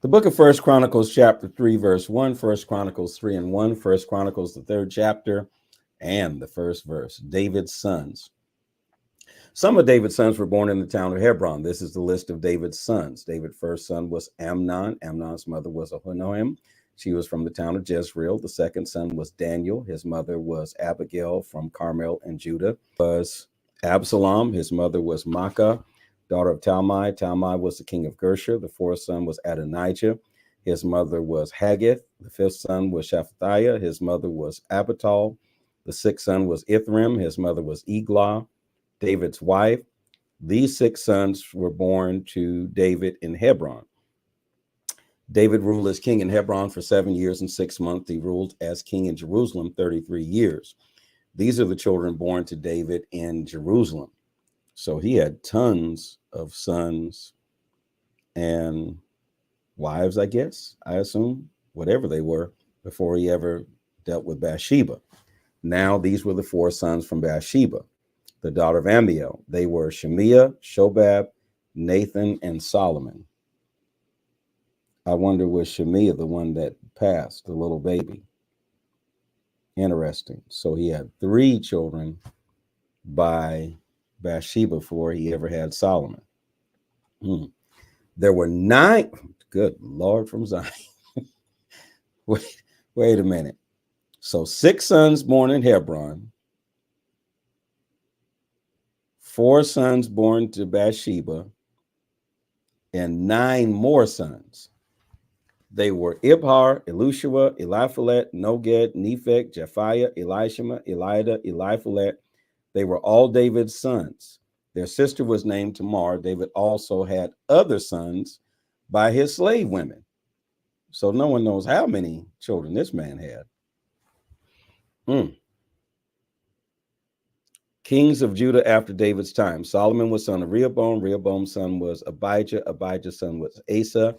The book of First Chronicles, chapter 3, verse 1, First Chronicles 3 and 1, First Chronicles, the third chapter, and the first verse. David's sons. Some of David's sons were born in the town of Hebron. This is the list of David's sons. David's first son was Amnon. Amnon's mother was Ahinoam. She was from the town of Jezreel. The second son was Daniel. His mother was Abigail from Carmel in Judah. Was Absalom. His mother was Maacah, daughter of Talmai. Talmai was the king of Geshur. The fourth son was Adonijah. His mother was Haggith. The fifth son was Shephatiah. His mother was Abital. The sixth son was Ithram. His mother was Eglah, David's wife. These six sons were born to David in Hebron. David ruled as king in Hebron for 7 years and 6 months. He ruled as king in Jerusalem 33 years. These are the children born to David in Jerusalem. So he had tons of sons and wives, I guess, I assume, whatever they were, before he ever dealt with Bathsheba. Now, these were the four sons from Bathsheba, the daughter of Amiel. They were Shemiah, Shobab, Nathan, and Solomon. I wonder, was Shemiah the one that passed, the little baby? Interesting. So he had 3 children by Bathsheba before he ever had Solomon. There were 9. Good Lord from Zion. Wait a minute. So 6 sons born in Hebron, 4 sons born to Bathsheba, and 9 more sons. They were Ibhar, Elushua, Eliphalet, Noged, Nepheg, Japhiah, Elishama, Elida, Eliphalet. They were all David's sons. Their sister was named Tamar. David also had other sons by his slave women. So no one knows how many children this man had. Kings of Judah after David's time. Solomon was son of Rehoboam. Rehoboam's son was Abijah. Abijah's son was Asa.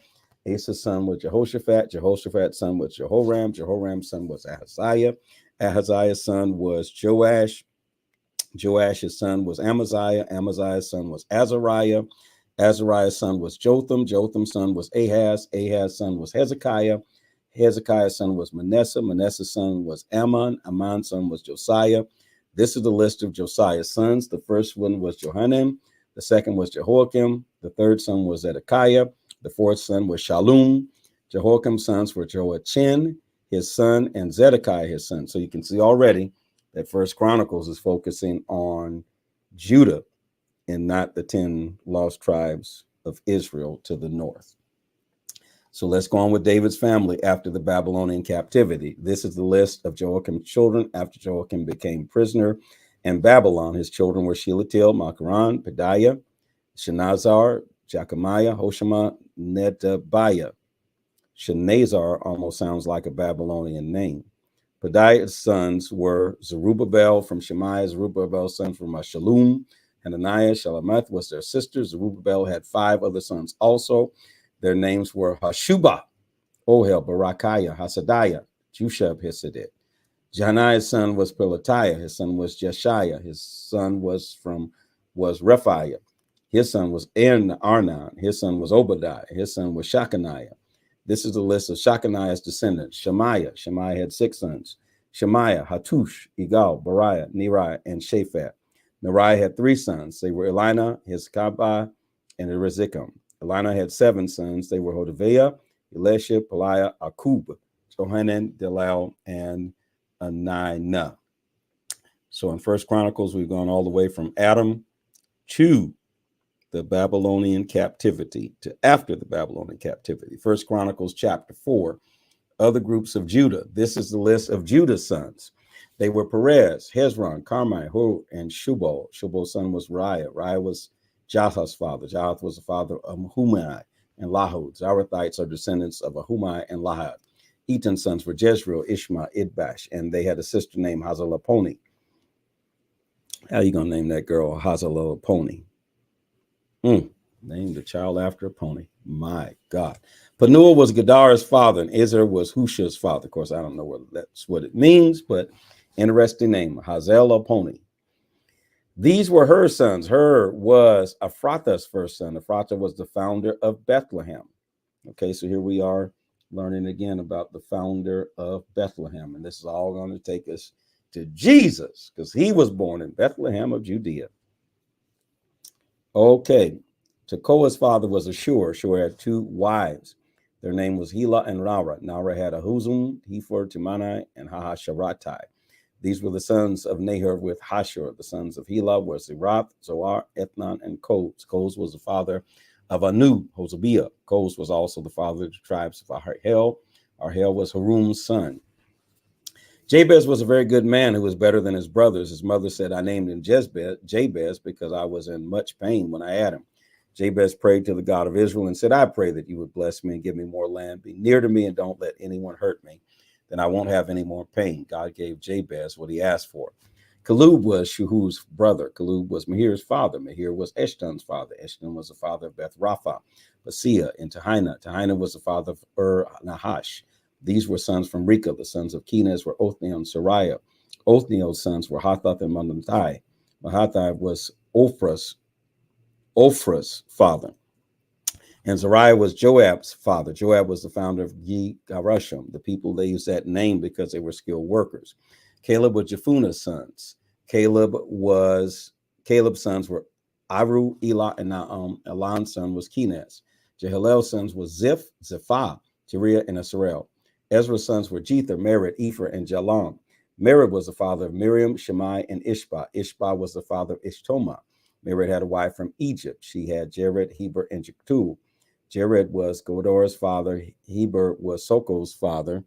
Asa's son was Jehoshaphat. Jehoshaphat's son was Jehoram. Jehoram's son was Ahaziah. Ahaziah's son was Joash. Joash's son was Amaziah. Amaziah's son was Azariah. Azariah's son was Jotham. Jotham's son was Ahaz. Ahaz's son was Hezekiah. Hezekiah's son was Manasseh. Manasseh's son was Ammon. Ammon's son was Josiah. This is the list of Josiah's sons. The first one was Johanan. The second was Jehoiakim. The third son was Zedekiah. The fourth son was Shallum. Jehoiakim's sons were Joachin, his son, and Zedekiah, his son. So you can see already that First Chronicles is focusing on Judah and not the 10 lost tribes of Israel to the north. So let's go on with David's family after the Babylonian captivity. This is the list of Joachim's children after Joachim became prisoner in Babylon. His children were Shealtiel, Macharan, Pedaiah, Shenazar, Jechemiah, Hoshama, Nedabiah. Shenazar almost sounds like a Babylonian name. Pedaiah's sons were Zerubbabel from Shemaiah. Zerubbabel's son from Shallum. Hananiah, Shalameth was their sister. Zerubbabel had 5 other sons also. Their names were Hashubah, Ohel, Barakiah, Hasadiah, Jushab, Hisadit. Jehaniah's son was Pelatiah. His son was Jeshiah. His son was Rephaiah. His son was Arnan. His son was Obadiah. His son was Shechaniah. This is the list of Shechaniah's descendants. Shemaiah. Shemaiah had 6 sons. Shemaiah, Hattush, Igal, Bariah, Neriah, and Shaphat. Neriah had 3 sons. They were Elina, Hiskabah, and Rezikam. Elina had 7 sons. They were Hodaviah, Elisha, Peliah, Akub, Johanan, Delal, and Anina. So in First Chronicles, we've gone all the way from Adam to the Babylonian captivity to after the Babylonian captivity. First Chronicles chapter 4, other groups of Judah. This is the list of Judah's sons. They were Perez, Hezron, Carmi, Hur, and Shubal. Shubal's son was Riah. Riah was Jahath's father. Jahath was the father of Ahumai and Lahud. Zarathites are descendants of Ahumai and Lahad. Etan's sons were Jezreel, Ishma, Idbash, and they had a sister named Hazalaponi. How you going to name that girl Hazalaponi? Named the child after a pony. My God. Penuel was Gedar's father, and Ezer was Husha's father. Of course, I don't know whether that's what it means, but interesting name, Hazalaponi. These were her sons. Her was Ephrathah's first son. Ephrathah was the founder of Bethlehem. Okay, so here we are learning again about the founder of Bethlehem. And this is all going to take us to Jesus because he was born in Bethlehem of Judea. Okay, Tekoa's father was Ashur. Ashur had two wives. Their name was Hela and Rara. Nara had Ahuzum, Hefer, Timani, and Hahasharatai. These were the sons of Nahor with Hashur. The sons of Hela were Zerath, Zoar, Ethnan, and Koz. Koz was the father of Anu, Hosabiah. Koz was also the father of the tribes of Arhel. Arhel was Harum's son. Jabez was a very good man who was better than his brothers. His mother said, I named him Jabez because I was in much pain when I had him. Jabez prayed to the God of Israel and said, I pray that you would bless me and give me more land. Be near to me and don't let anyone hurt me. Then I won't have any more pain. God gave Jabez what he asked for. Caleb was Shuhu's brother. Caleb was Mahir's father. Mahir was Eshton's father. Eshton was the father of Beth Rapha, Basia, and Tehina. Tehina was the father of Nahash. These were sons from Reka. The sons of Kenaz were Othniel and Sariah. Othniel's sons were Hathath and Mandantai. Mahathai was Ophrah's father. And Zariah was Joab's father. Joab was the founder of Ye Garashim. The people, they used that name because they were skilled workers. Caleb was Jephunneh's sons. Caleb's sons were Aru, Elah, and Naam. Elon's son was Kenaz. Jehalel's sons was Zephah, Jeriah, and Asarel. Ezra's sons were Jether, Mered, Ephah, and Jalam. Mered was the father of Miriam, Shammai, and Ishbah. Ishbah was the father of Ishtoma. Mered had a wife from Egypt. She had Jared, Heber, and Jektu. Jared was Godor's father. Heber was Soko's father.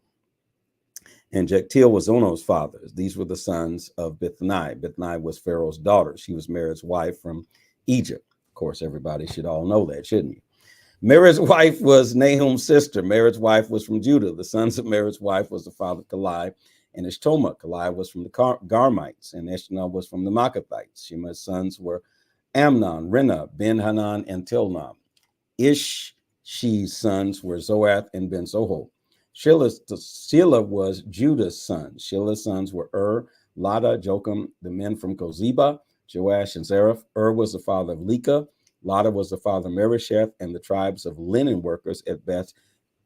And Jektiel was Ono's father. These were the sons of Bithnai. Bithnai was Pharaoh's daughter. She was Mered's wife from Egypt. Of course, everybody should all know that, shouldn't you? Mered's wife was Nahum's sister. Mered's wife was from Judah. The sons of Mered's wife was the father of Kalai and Ishtoma. Kalai was from the Garmites, and Eshtonah was from the Maccathites. Shema's sons were Amnon, Rena, Ben-Hanan, and Tilnah. Ish's sons were Zoath and Ben-Zoho. Shelah was Judah's son. Shelah's sons were Lada, Jocham, the men from Kozeba, Joash, and Zareph. Was the father of Leka. Lada was the father of Merisheth and the tribes of linen workers at Beth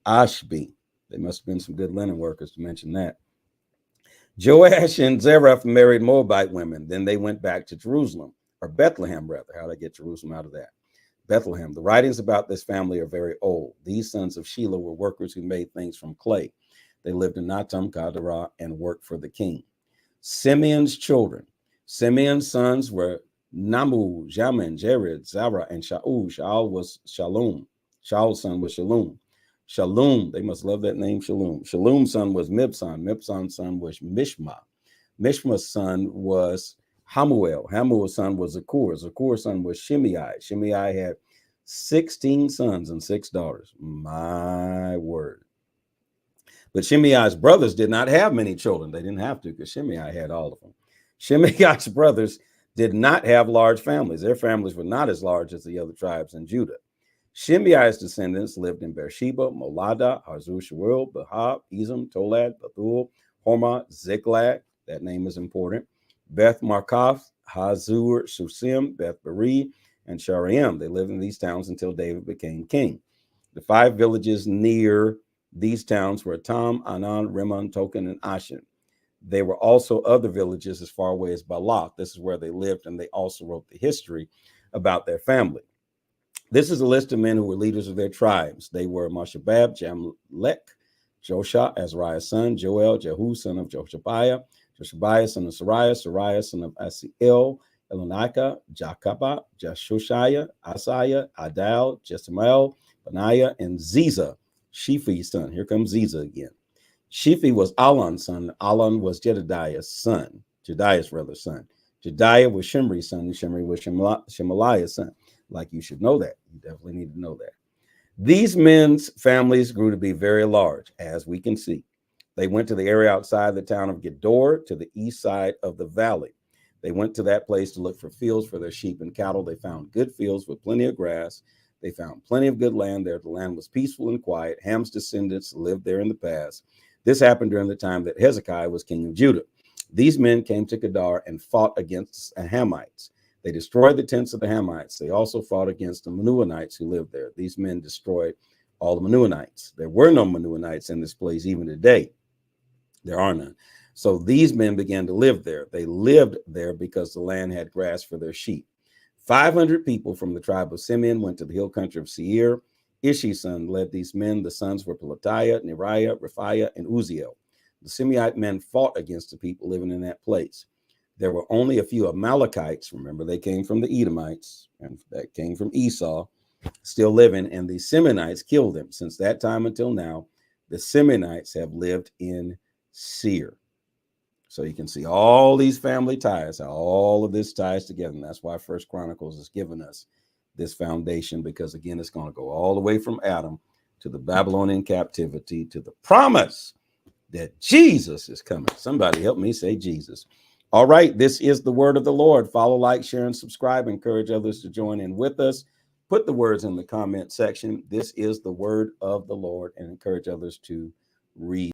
Ashbi. There must have been some good linen workers to mention that. Joash and Zareph married Moabite women. Then they went back to Jerusalem, or Bethlehem, rather. How did I get Jerusalem out of that? Bethlehem. The writings about this family are very old. These sons of Shelah were workers who made things from clay. They lived in Natam, Kadarah, and worked for the king. Simeon's children. Simeon's sons were Namu, Jamin, Jared, Zara, and Shaul. Shaul was Shalom. Shaul's son was Shalom. Shalom, they must love that name, Shalom. Shalom's son was Mibsan. Mibsan's son was Mishma. Mishma's son was Hamuel. Hamuel's son was Zakur. Zakur's son was Shimei. Shimei had 16 sons and 6 daughters. My word. But Shimei's brothers did not have many children. They didn't have to because Shimei had all of them. Shimei's brothers did not have large families. Their families were not as large as the other tribes in Judah. Shimei's descendants lived in Beersheba, Molada, Hazur Shaul, Bahab, Ezem, Tolad, Bethul, Hormah, Ziklag. That name is important. Beth Markath, Hazur, Susim, Beth Beri, and Sharaim. They lived in these towns until David became king. The 5 villages near these towns were Tam, Anan, Rimmon, Token, and Ashen. There were also other villages as far away as Balak. This is where they lived, and they also wrote the history about their family. This is a list of men who were leaders of their tribes. They were Mashabab, Jamlech, Joshua, Azariah's son, Joel, Jehu, son of Joshabiah, Joshabiah, son of Sariah, Sariah, son of Asiel, Elonika, Jacaba, Jeshushiah, Asaiah, Adal, Jesamael, Benaiah, and Ziza, Shiphi's son. Here comes Ziza again. Shiphi was Alon's son. Alon was Jedediah's son. Son. Jediah was Shimri's son, and Shimri was Shemaliah's son. Like, you should know that. You definitely need to know that. These men's families grew to be very large, as we can see. They went to the area outside the town of Gedor to the east side of the valley. They went to that place to look for fields for their sheep and cattle. They found good fields with plenty of grass. They found plenty of good land there. The land was peaceful and quiet. Ham's descendants lived there in the past. This happened during the time that Hezekiah was king of Judah. These men came to Kedar and fought against the Hamites. They destroyed the tents of the Hamites. They also fought against the Menuanites who lived there. These men destroyed all the Mennonites. There were no Mennonites in this place even today. There are none. So these men began to live there. They lived there because the land had grass for their sheep. 500 people from the tribe of Simeon went to the hill country of Seir. Ishi's son led these men. The sons were Pelatiah, Neriah, Rephaiah, and Uzziel. The Simeonite men fought against the people living in that place. There were only a few Amalekites. Remember, they came from the Edomites, and that came from Esau, still living, and the Simeonites killed them. Since that time until now, the Simeonites have lived in Seir. So you can see all these family ties, how all of this ties together. And that's why First Chronicles has given us this foundation, because again, it's going to go all the way from Adam to the Babylonian captivity to the promise that Jesus is coming. Somebody help me say Jesus. All right, this is the word of the Lord. Follow, like, share, and subscribe. Encourage others to join in with us. Put the words in the comment section. This is the word of the Lord, and encourage others to read.